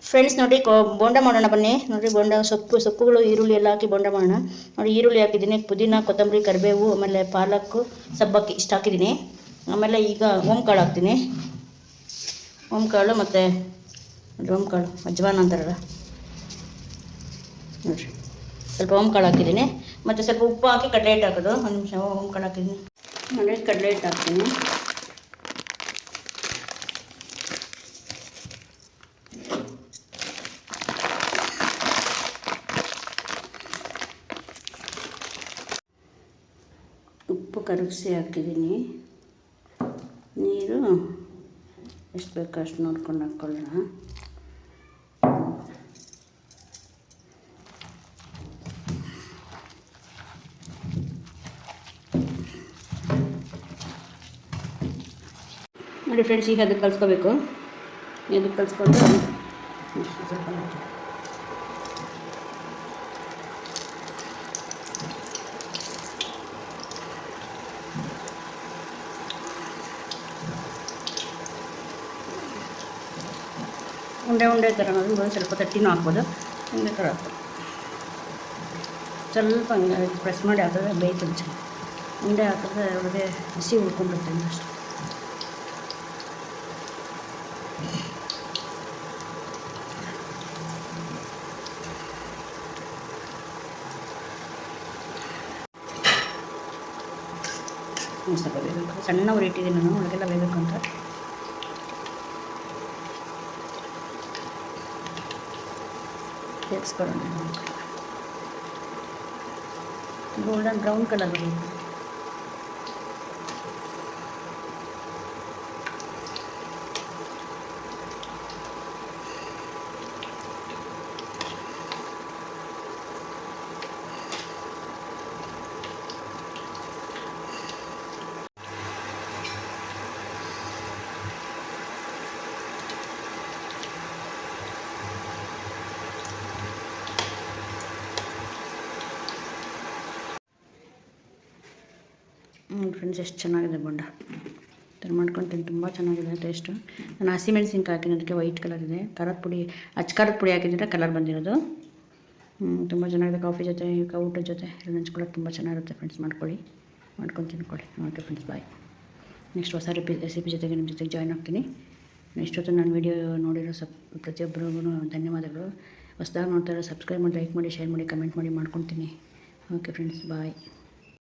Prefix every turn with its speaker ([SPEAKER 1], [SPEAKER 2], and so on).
[SPEAKER 1] Friends ನೋಡಿ ಬೋಂಡ ಮಾಡೋಣ ಬನ್ನಿ. ನೋಡಿ ಬೋಂಡ ಸೊಪ್ಪುಗಳು ಈರುಳ್ಳಿ ಎಲ್ಲ ಹಾಕಿ ಬೋಂಡ ಮಾಡೋಣ. ನೋಡಿ ಈರುಳ್ಳಿ ಹಾಕಿದ್ದೀನಿ, ಪುದೀನ, ಕೊತ್ತಂಬರಿ, ಕರಿಬೇವು, ಆಮೇಲೆ ಪಾಲಕ್ಕು, ಸಬ್ಬಕ್ಕಿ ಇಷ್ಟು ಹಾಕಿದ್ದೀನಿ. ಆಮೇಲೆ ಈಗ ಓಂಕಾಳು ಹಾಕ್ತೀನಿ. ಓಂಕಾಳು ಮತ್ತು ಓಂಕಾಳು ಅಜ್ವಾನ ಅಂತಾರಲ್ಲ ನೋಡಿರಿ, ಸ್ವಲ್ಪ ಓಂಕಾಳು ಹಾಕಿದ್ದೀನಿ. ಮತ್ತು ಸ್ವಲ್ಪ ಉಪ್ಪು ಹಾಕಿ ಕಡಲೆ ಹಿಟ್ಟು ಹಾಕೋದು. ಒಂದು ನಿಮಿಷ ಓಂಕಾಳು ಹಾಕಿದ್ದೀನಿ ನೋಡಿ, ಕಡಲೆ ಹಿಟ್ಟು ಹಾಕ್ತೀನಿ. ಉಪ್ಪು ಕರಗಿಸಿ ಹಾಕಿದ್ದೀನಿ. ನೀರು ಎಷ್ಟು ಬೇಕೋ ಅಷ್ಟು ನೋಡ್ಕೊಂಡು ಹಾಕ್ಕೊಳ್ಳೋಣ. ನೋಡಿ ಫ್ರೆಂಡ್ಸ್, ಈಗ ಅದಕ್ಕೆ ಕಲಿಸ್ಕೋಬೇಕು. ಇದಕ್ಕೆ ಕಲಿಸ್ಕೊಂಡು ಸ್ವಲ್ಪ ಉಂಡೆ ಥರ ನಾವು ಸ್ವಲ್ಪ ತಟ್ಟಿನೂ ಹಾಕ್ಬೋದು. ಉಂಡೆ ಥರ ಹಾಕ್ಬೋದು. ಸ್ವಲ್ಪ ಹಂಗೆ ಪ್ರೆಸ್ ಮಾಡಿ ಹಾಕಿದ್ರೆ ಬೇಯ್ತದೆ ಚೆನ್ನಾಗಿ. ಉಂಡೆ ಹಾಕಿದ್ರೆ ಒಳಗೆ ಹಸಿ ಉಳ್ಕೊಂಡ್ಬಿಡುತ್ತೆ ಅಷ್ಟೇ. ಸ್ವಲ್ಪ ಬೇಯಬೇಕು. ಸಣ್ಣ ಉರಿ ಇಟ್ಟಿದ್ದೀನಿ ನಾನು, ಒಳಗೆಲ್ಲ ಬೇಯಬೇಕು ಅಂತ. ಸೇರಿಸ್ಕೊಳ್ಳೋಣ. ಗೋಲ್ಡನ್ ಬ್ರೌನ್ ಕಲರ್ ಬರಬೇಕು. ಫ್ರೆಂಡ್ಸ್, ಎಷ್ಟು ಚೆನ್ನಾಗಿದೆ ಬೋಂಡ. ಥರ ಮಾಡ್ಕೊತೀನಿ, ತುಂಬ ಚೆನ್ನಾಗಿದೆ ಟೇಸ್ಟು. ನಾನು ಹಸಿಮೆಣ್ಸಿನ್ಕಾಯಿ ಹಾಕಿದ್ದೀನಿ, ಅದಕ್ಕೆ ವೈಟ್ ಕಲರ್ ಇದೆ. ಖಾರದ ಪುಡಿ, ಖಾರದ ಪುಡಿ ಹಾಕಿದ್ರೆ ಕಲರ್ ಬಂದಿರೋದು. ತುಂಬ ಚೆನ್ನಾಗಿದೆ. ಕಾಫಿ ಜೊತೆ, ಊಟದ ಜೊತೆ ಎಲ್ಲ ನೆಂಚ್ಕೊಳ್ಳೋಕೆ ತುಂಬ ಚೆನ್ನಾಗಿರುತ್ತೆ ಫ್ರೆಂಡ್ಸ್. ಮಾಡ್ಕೊಂಡು ತಿನ್ಕೊಳ್ಳಿ. ಓಕೆ ಫ್ರೆಂಡ್ಸ್, ಬಾಯ್. ನೆಕ್ಸ್ಟ್ ಹೊಸ ರೆಸಿಪಿ ಜೊತೆಗೆ ನಿಮ್ಮ ಜೊತೆಗೆ ಜಾಯ್ನ್ ಆಗ್ತೀನಿ. ಇಷ್ಟೊತ್ತು ನಾನು ವೀಡಿಯೋ ನೋಡಿರೋ ಪ್ರತಿಯೊಬ್ಬರಿಗೂ ಧನ್ಯವಾದಗಳು. ಹೊಸದಾಗಿ ನೋಡ್ತಾ ಇರೋ ಸಬ್ಸ್ಕ್ರೈಬ್ ಮಾಡಿ, ಲೈಕ್ ಮಾಡಿ, ಶೇರ್ ಮಾಡಿ, ಕಮೆಂಟ್ ಮಾಡಿ ಮಾಡ್ಕೊತೀನಿ. ಓಕೆ ಫ್ರೆಂಡ್ಸ್, ಬಾಯ್.